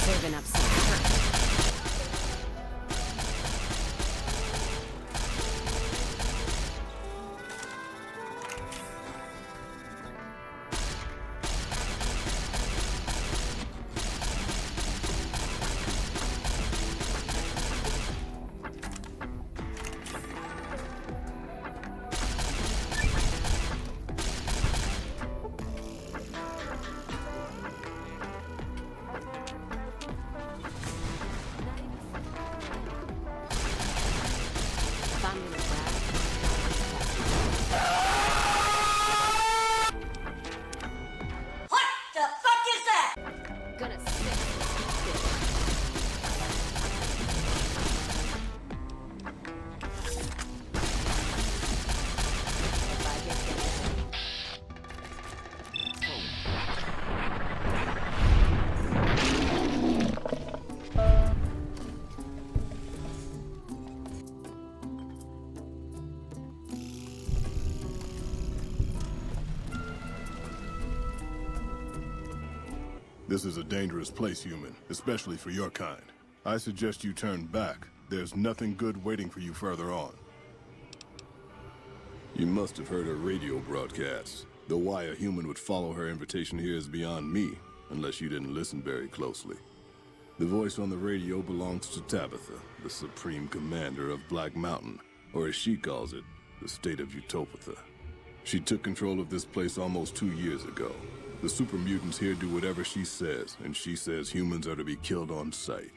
Serving up some hurt. This is a dangerous place, human, especially for your kind. I suggest you turn back. There's nothing good waiting for you further on. You must have heard her radio broadcasts. Though why a human would follow her invitation here is beyond me, unless you didn't listen very closely. The voice on the radio belongs to Tabitha, the supreme commander of Black Mountain, or as she calls it, the state of Utopia. She took control of this place almost 2 years ago. The super mutants here do whatever she says, and she says humans are to be killed on sight.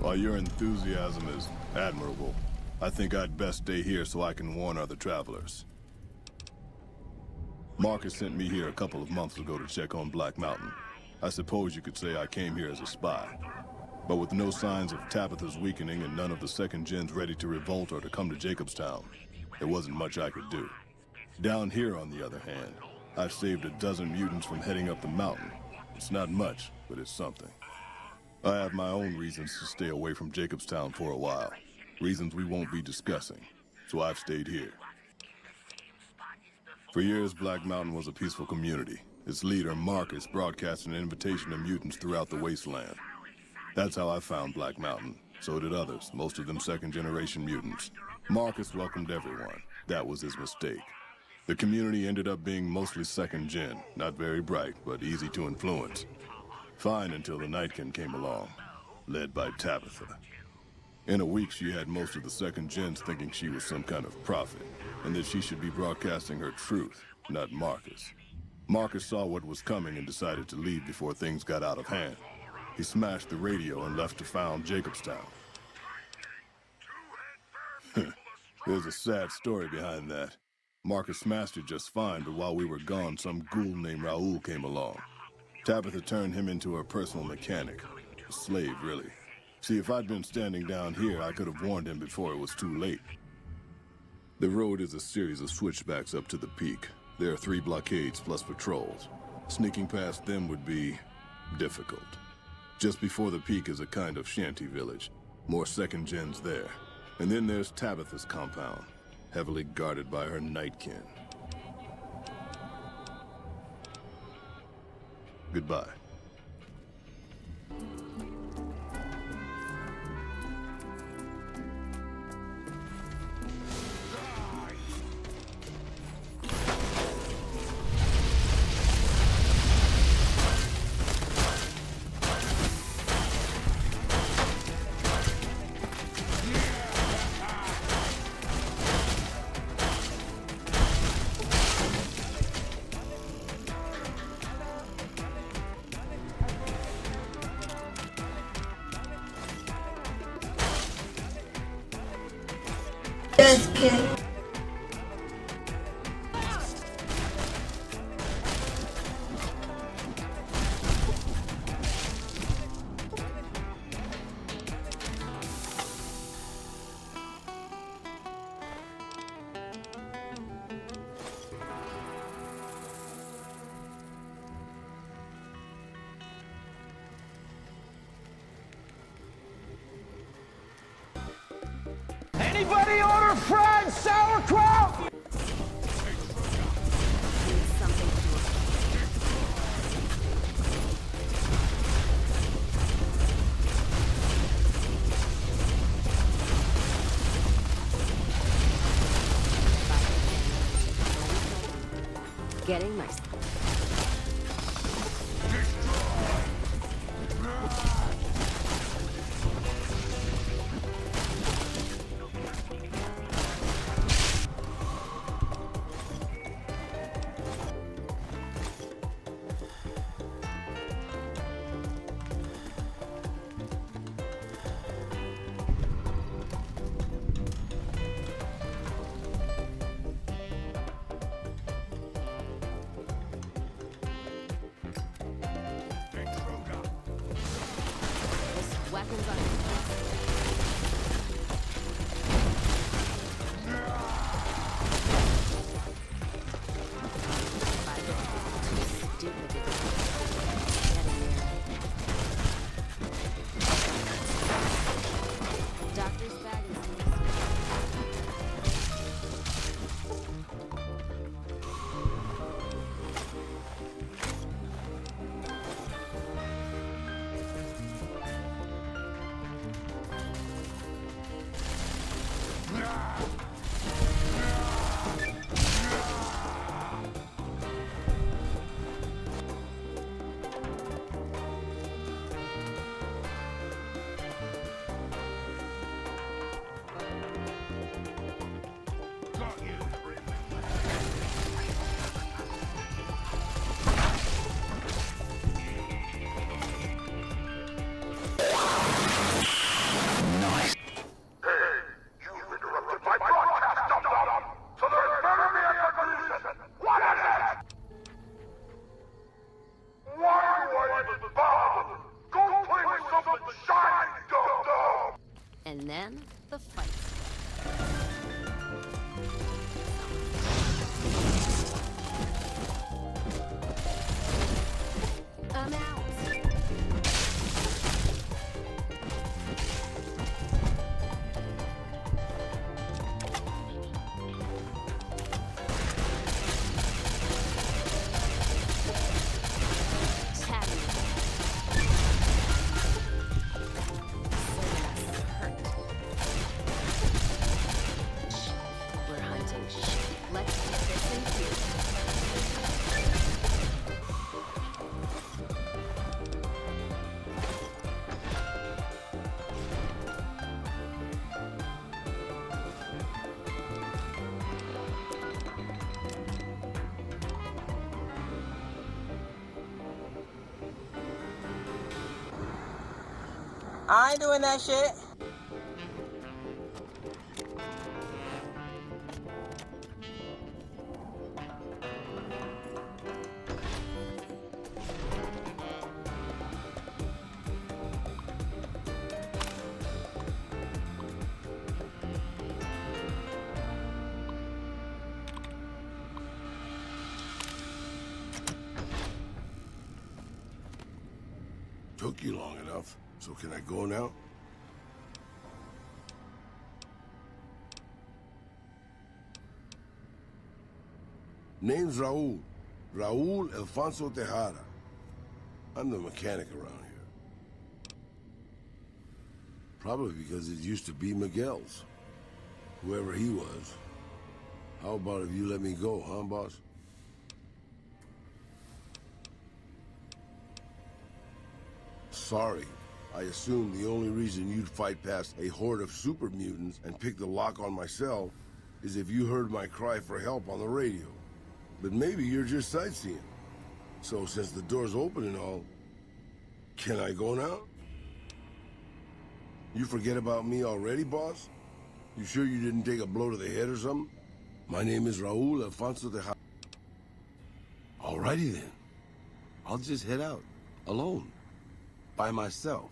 While your enthusiasm is admirable, I think I'd best stay here so I can warn other travelers. Marcus sent me here a couple of months ago to check on Black Mountain. I suppose you could say I came here as a spy. But with no signs of Tabitha's weakening and none of the second gens ready to revolt or to come to Jacobstown, there wasn't much I could do. Down here, on the other hand, I've saved a dozen mutants from heading up the mountain. It's not much, but it's something. I have my own reasons to stay away from Jacobstown for a while. Reasons we won't be discussing, so I've stayed here. For years, Black Mountain was a peaceful community. Its leader, Marcus, broadcast an invitation to mutants throughout the wasteland. That's how I found Black Mountain. So did others, most of them second-generation mutants. Marcus welcomed everyone. That was his mistake. The community ended up being mostly second-gen, not very bright, but easy to influence. Fine until the Nightkin came along, led by Tabitha. In a week, she had most of the second-gens thinking she was some kind of prophet, and that she should be broadcasting her truth, not Marcus. Marcus saw what was coming and decided to leave before things got out of hand. He smashed the radio and left to found Jacobstown. There's a sad story behind that. Marcus smashed it just fine, but while we were gone, some ghoul named Raoul came along. Tabitha turned him into her personal mechanic. A slave, really. See, if I'd been standing down here, I could have warned him before it was too late. The road is a series of switchbacks up to the peak. There are 3 blockades plus patrols. Sneaking past them would be difficult. Just before the peak is a kind of shanty village. More second gens there. And then there's Tabitha's compound, heavily guarded by her Nightkin. Goodbye. Just kidding. Anybody order fried sauerkraut? Getting my... Weapons on Doctor's bag is and then the fight. I'm out. We're hunting shit. Let's get this in here. I ain't doing that shit. Took you long enough, so can I go now? Name's Raul. Raul Alfonso Tejada. I'm the mechanic around here. Probably because it used to be Miguel's. Whoever he was. How about if you let me go, huh, boss? Sorry. I assumed the only reason you'd fight past a horde of super mutants and pick the lock on my cell is if you heard my cry for help on the radio. But maybe you're just sightseeing. So since the door's open and all, can I go now? You forget about me already, boss? You sure you didn't take a blow to the head or something? My name is Raul Alfonso de... Alrighty then. I'll just head out, alone, by myself,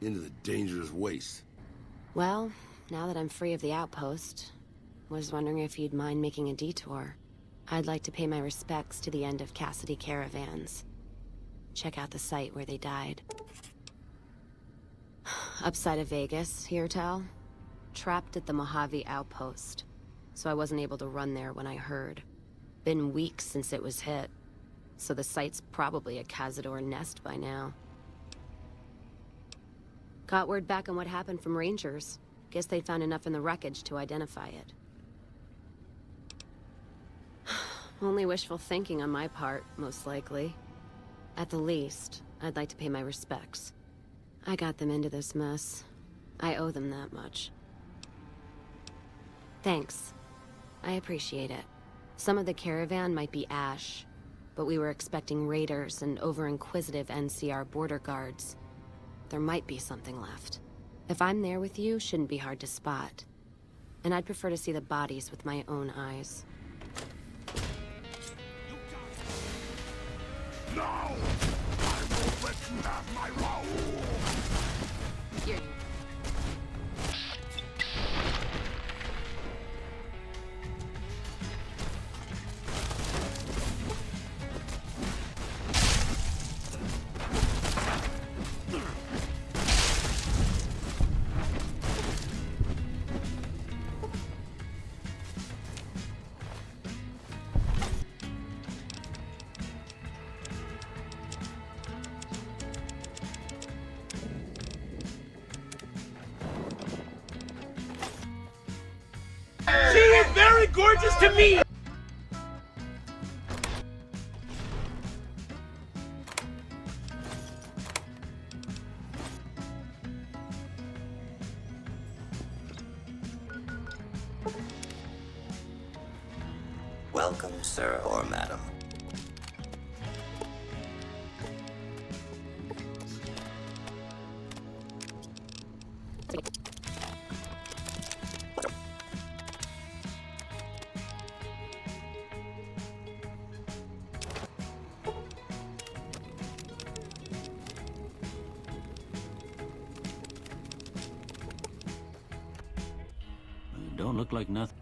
into the dangerous waste. Well, now that I'm free of the outpost, was wondering if you'd mind making a detour. I'd like to pay my respects to the end of Cassidy caravans. Check out the site where they died. Upside of Vegas, here, Tal. Trapped at the Mojave outpost, so I wasn't able to run there when I heard. Been weeks since it was hit, so the site's probably a Cazador nest by now. Got word back on what happened from Rangers. Guess they found enough in the wreckage to identify it. Only wishful thinking on my part, most likely. At the least, I'd like to pay my respects. I got them into this mess. I owe them that much. Thanks. I appreciate it. Some of the caravan might be ash, but we were expecting raiders and over-inquisitive NCR border guards. There might be something left. If I'm there with you, shouldn't be hard to spot. And I'd prefer to see the bodies with my own eyes. No! I won't let you have my Raoul! You're... She is very gorgeous to me! Welcome, sir or madam. Don't look like nothing.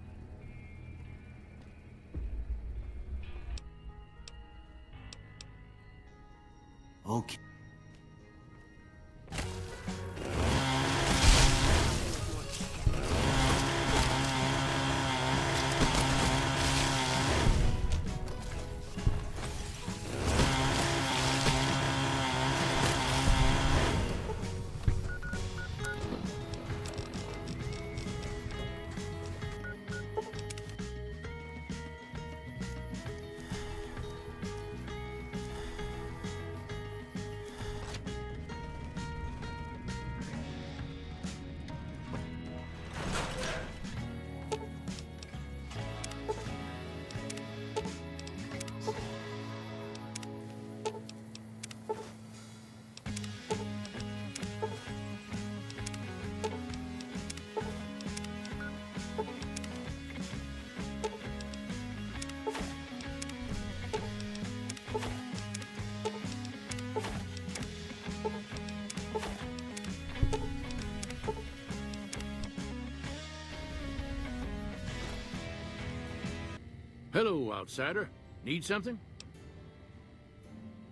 Okay. Hello, outsider. Need something?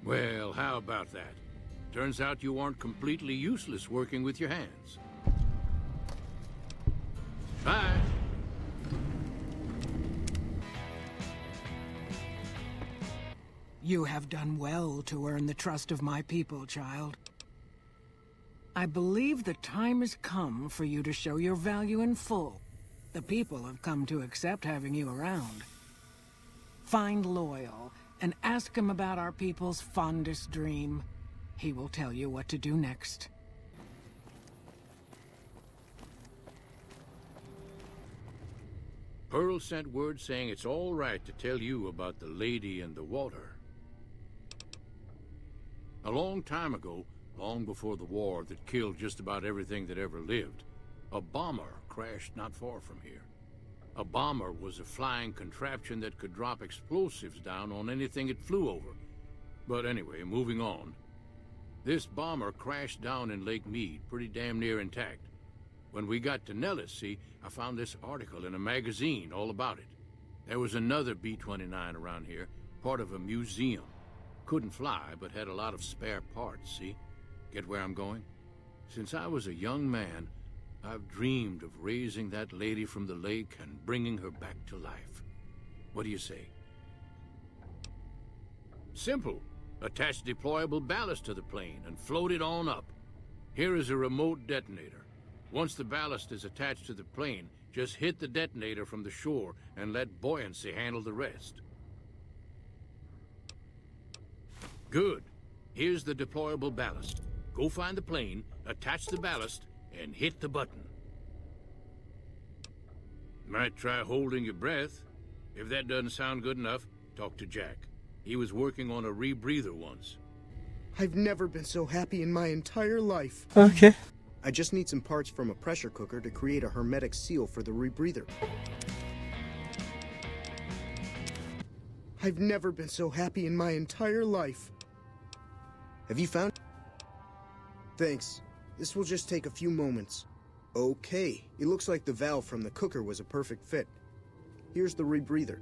Well, how about that? Turns out you aren't completely useless working with your hands. Bye. You have done well to earn the trust of my people, child. I believe the time has come for you to show your value in full. The people have come to accept having you around. Find Loyal and ask him about our people's fondest dream. He will tell you what to do next. Pearl sent word saying it's all right to tell you about the lady in the water. A long time ago, long before the war that killed just about everything that ever lived, a bomber crashed not far from here. A bomber was a flying contraption that could drop explosives down on anything it flew over. But anyway, moving on. This bomber crashed down in Lake Mead, pretty damn near intact. When we got to Nellis, see, I found this article in a magazine all about it. There was another B-29 around here, part of a museum. Couldn't fly, but had a lot of spare parts, see? Get where I'm going? Since I was a young man, I've dreamed of raising that lady from the lake and bringing her back to life. What do you say? Simple. Attach deployable ballast to the plane and float it on up. Here is a remote detonator. Once the ballast is attached to the plane, just hit the detonator from the shore and let buoyancy handle the rest. Good. Here's the deployable ballast. Go find the plane, attach the ballast, and hit the button. Might try holding your breath. If that doesn't sound good enough, talk to Jack. He was working on a rebreather once. I've never been so happy in my entire life. Okay. I just need some parts from a pressure cooker to create a hermetic seal for the rebreather. I've never been so happy in my entire life. Have you found? Thanks. This will just take a few moments. Okay, it looks like the valve from the cooker was a perfect fit. Here's the rebreather.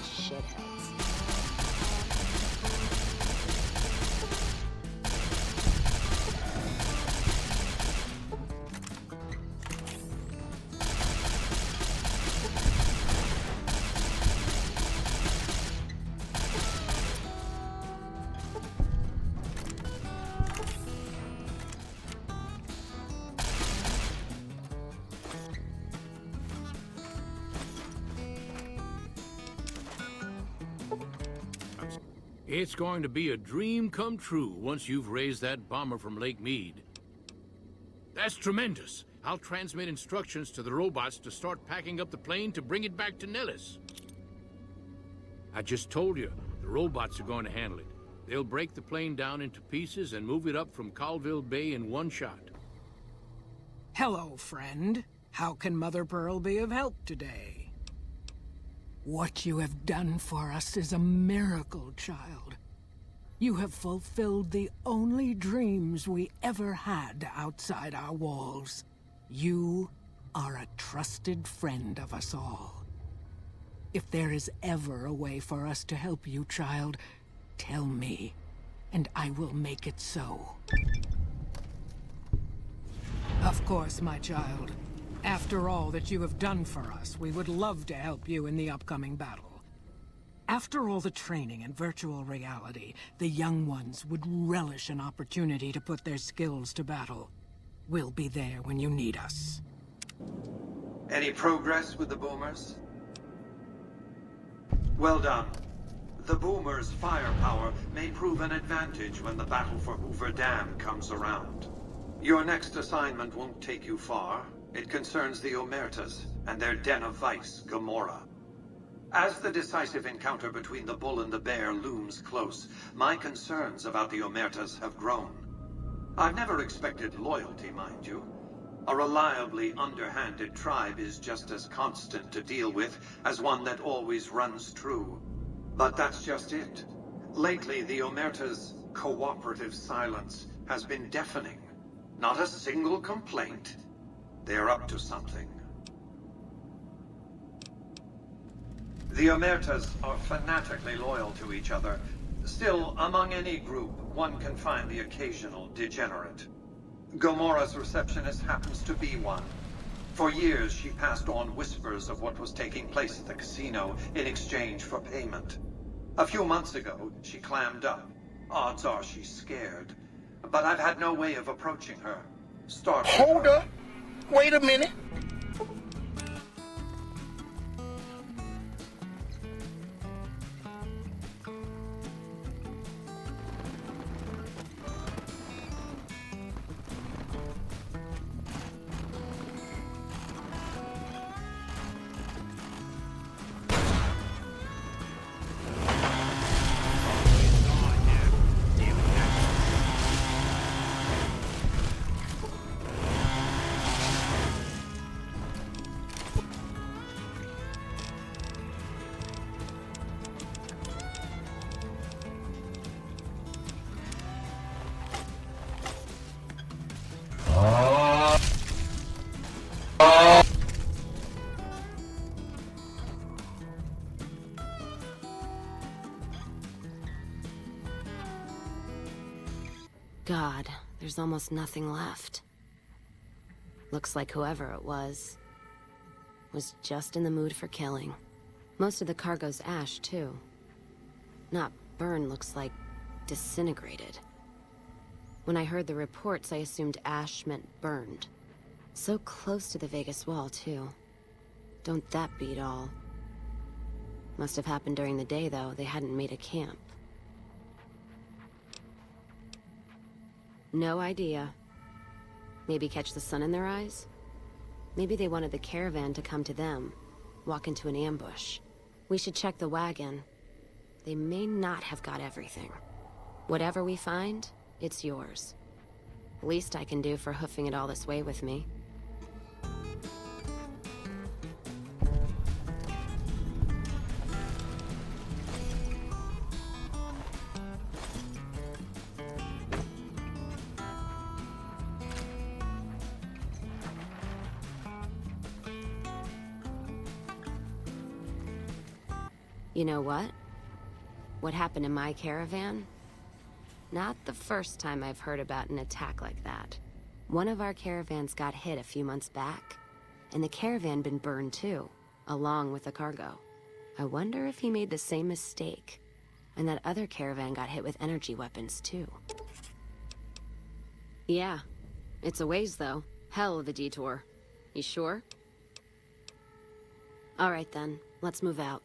Shitheads. It's going to be a dream come true once you've raised that bomber from Lake Mead. That's tremendous. I'll transmit instructions to the robots to start packing up the plane to bring it back to Nellis. I just told you, the robots are going to handle it. They'll break the plane down into pieces and move it up from Colville Bay in one shot. Hello, friend. How can Mother Pearl be of help today? What you have done for us is a miracle, child. You have fulfilled the only dreams we ever had outside our walls. You are a trusted friend of us all. If there is ever a way for us to help you, child, tell me, and I will make it so. Of course, my child. After all that you have done for us, we would love to help you in the upcoming battle. After all the training in virtual reality, the young ones would relish an opportunity to put their skills to battle. We'll be there when you need us. Any progress with the boomers? Well done. The boomers' firepower may prove an advantage when the battle for Hoover Dam comes around. Your next assignment won't take you far. It concerns the Omertas and their den of vice, Gomorrah. As the decisive encounter between the bull and the bear looms close, my concerns about the Omertas have grown. I've never expected loyalty, mind you. A reliably underhanded tribe is just as constant to deal with as one that always runs true. But that's just it. Lately, the Omertas' cooperative silence has been deafening. Not a single complaint. They're up to something. The Omertas are fanatically loyal to each other. Still, among any group, one can find the occasional degenerate. Gomorrah's receptionist happens to be one. For years, she passed on whispers of what was taking place at the casino in exchange for payment. A few months ago, she clammed up. Odds are she's scared. But I've had no way of approaching her. Hold up! Wait a minute. God, there's almost nothing left. Looks like whoever it was just in the mood for killing. Most of the cargo's ash, too. Not burned, looks like disintegrated. When I heard the reports, I assumed ash meant burned. So close to the Vegas wall, too. Don't that beat all? Must have happened during the day, though. They hadn't made a camp. No idea. Maybe catch the sun in their eyes? Maybe they wanted the caravan to come to them, walk into an ambush. We should check the wagon. They may not have got everything. Whatever we find, it's yours. Least I can do for hoofing it all this way with me. You know what? What happened in my caravan? Not the first time I've heard about an attack like that. One of our caravans got hit a few months back, and the caravan been burned too, along with the cargo. I wonder if he made the same mistake, and that other caravan got hit with energy weapons too. Yeah, it's a ways though. Hell of a detour. You sure? All right then, let's move out.